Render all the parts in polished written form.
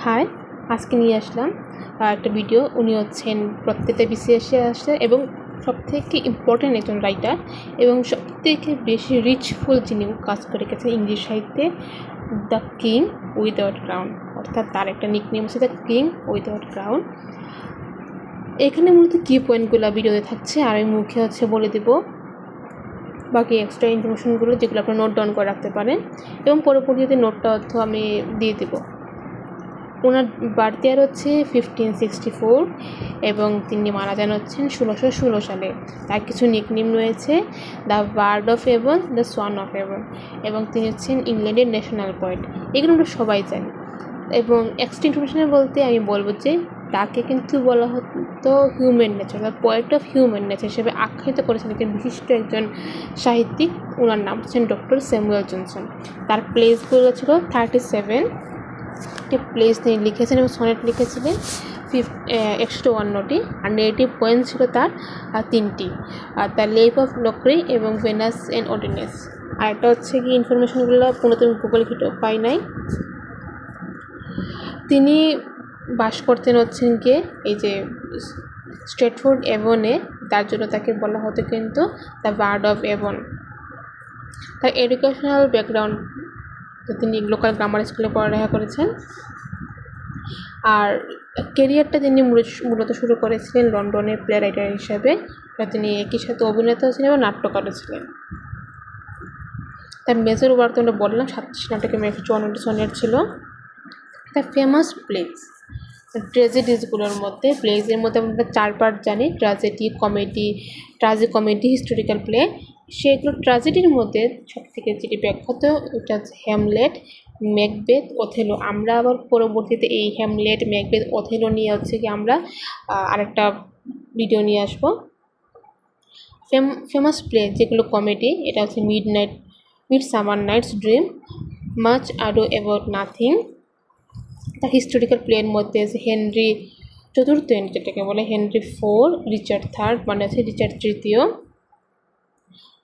High, আজকে নিয়ে আসলাম একটা ভিডিও। উনি হচ্ছেন প্রত্যেকটা বিসিএসে আসছে এবং সবথেকে ইম্পর্ট্যান্ট একজন রাইটার এবং সবথেকে বেশি রিচফুল যিনি কাজ করে গেছেন ইংলিশ সাহিত্যে, দ্য কিং উইদাউট ক্রাউন, অর্থাৎ তার একটা নিকনেম হচ্ছে দ্য কিং উইদাউট ক্রাউন। এখানে মূলত কি পয়েন্টগুলো ভিডিওতে থাকছে আর আমি মুখে হচ্ছে বলে দেবো বাকি এক্সট্রা ইনফরমেশনগুলো, যেগুলো আপনারা নোট ডাউন করে রাখতে পারেন এবং পরবর্তীতে নোটটা অর্থ আমি দিয়ে দেবো। ওনার বার্থ ইয়ার হচ্ছে 1564 এবং তিনি মারা যান হচ্ছেন 1616 সালে। তার কিছু নিকনেম রয়েছে, the bard of Avon, the swan of Avon, এবং তিনি হচ্ছেন ইংল্যান্ডের ন্যাশনাল পয়েট। এগুলো আমরা সবাই জানি। এবং এক্সট্রা ইনফরমেশনে বলতে আমি বলবো যে তাকে কিন্তু বলা হতো human nature, the poet of human nature হিসেবে আখ্যায়িত করেছেন একজন বিশিষ্ট একজন সাহিত্যিক। ওনার নাম হচ্ছেন ডক্টর স্যামুয়েল জনসন। তার প্লেসগুলো ছিল 37 প্লেস তিনি লিখেছেন এবং সনেট লিখেছিলেন 151টি, আর নেগেটিভ পয়েন্ট ছিল তার 3টি, আর দ্য লেপ অফ লক্রি এবং ভেনাস অ্যান্ড অর্ডিনেস। আর একটা হচ্ছে কি ইনফরমেশনগুলো পুনতুন গুগল ঘেটে পাই নাই। তিনি বাস করতেন হচ্ছেন গিয়ে এই যে স্ট্রেটফোর্ড এভনে, তার জন্য তাকে বলা হতো কিন্তু দ্য বার্ড অফ এভন। তার এডুকেশনাল ব্যাকগ্রাউন্ড, তিনি লোকাল গ্রামার স্কুলে পড়ালেখা করেছেন। আর কেরিয়ারটা তিনি মূলত শুরু করেছিলেন লন্ডনে প্লে রাইটার হিসাবে। তিনি একই সাথে অভিনেতা ছিলেন এবং নাট্যকারও ছিলেন। তার মেজর ওয়ার্ক তো আমরা বললাম 37 নাটকে 154টি সনেট ছিল। তার ফেমাস প্লেস ট্র্যাজেডিসগুলোর মধ্যে, প্লেসের মধ্যে আমরা 4 পার্ট জানি, ট্র্যাজেডি, কমেডি, হিস্টোরিক্যাল প্লে। সেগুলো ট্র্যাজেডির মধ্যে সবথেকে যেটি ব্যাখ্যাত ওটা হচ্ছে হ্যামলেট, ম্যাকবেথ, ওথেলো। আমরা আবার পরবর্তীতে এই হ্যামলেট, ম্যাকবেথ, ওথেলো নিয়ে হচ্ছে কি আমরা আরেকটা ভিডিও নিয়ে আসবো। ফেমাস প্লে যেগুলো কমেডি, এটা হচ্ছে Midsummer Night's Dream, Much Ado About Nothing. তার হিস্টোরিক্যাল প্লের মধ্যে আছে হেনরি চতুর্থ, যেটাকে বলে হেনরি 4, রিচার্ড 3 মানে আছে রিচার্ড তৃতীয়।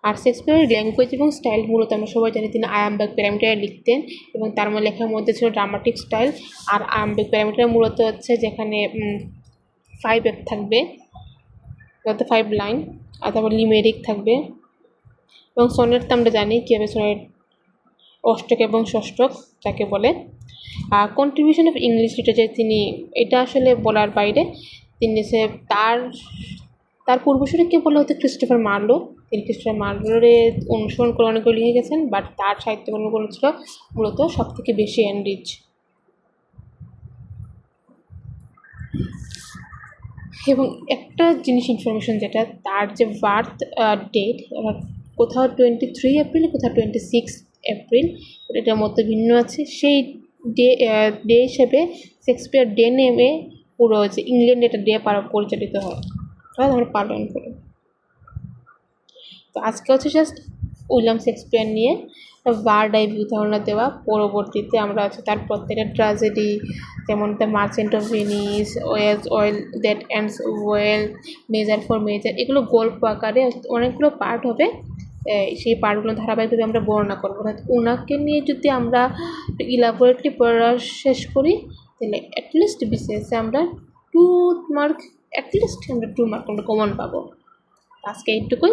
আর শেক্সপিয়ারের ল্যাঙ্গুয়েজ এবং স্টাইল মূলত আমরা সবাই জানি তিনি আয়ামবেগ প্যারামিটারে লিখতেন এবং তার লেখার মধ্যে ছিল ড্রামাটিক স্টাইল। আর আয়ামবেগ প্যারামিটার মূলত হচ্ছে যেখানে 5 এক থাকবে, অর্থাৎ 5 লাইন, আর তারপর লিমেরিক থাকবে। এবং সনেট তো আমরা জানি কীভাবে সনেট অষ্টক এবং ষষ্ঠক যাকে বলে। কন্ট্রিবিউশন অফ ইংলিশ লিটারেচার, তিনি এটা আসলে বলার বাইরে, তিনি তার পূর্বসূরিকে বলা হতো ক্রিস্টোফার মার্লো। তিনি ক্রিস্টোফার মার্লোরে অনুসরণ করে অনেকগুলো লিখে গেছেন, বাট তার সাহিত্যকর্মগুলো ছিল মূলত সব থেকে বেশি এনরিচ। এবং একটা জিনিস ইনফরমেশন যেটা, তার যে বার্থ ডেট, কোথাও 23 এপ্রিল, কোথাও 26 এপ্রিল, এটার মধ্যে ভিন্ন আছে। সেই ডে হিসেবে শেক্সপিয়ার ডে নেমে পুরো যে ইংল্যান্ডে এটা ডে পরিচালিত হয়, আমরা পালন করি। তো আজকে হচ্ছে জাস্ট উইলিয়াম শেক্সপিয়ার নিয়ে বার্ড আই ভিউ ধারণা দেওয়া। পরবর্তীতে আমরা হচ্ছে তার প্রত্যেকটা ট্র্যাজেডি, যেমন the merchant of Venice, all's well that ends well, measure for measure, এগুলো গল্প আকারে অনেকগুলো পার্ট হবে। সেই পার্টগুলো ধারাবাহিকভাবে আমরা বর্ণনা করবো। অর্থাৎ ওনাকে নিয়ে যদি আমরা ইলাবোরেটলি পড়া শেষ করি তাহলে অ্যাটলিস্ট বিসিএসে আমরা 2 মার্ক আমরা কমন পাবো। আজকে এইটুকুই।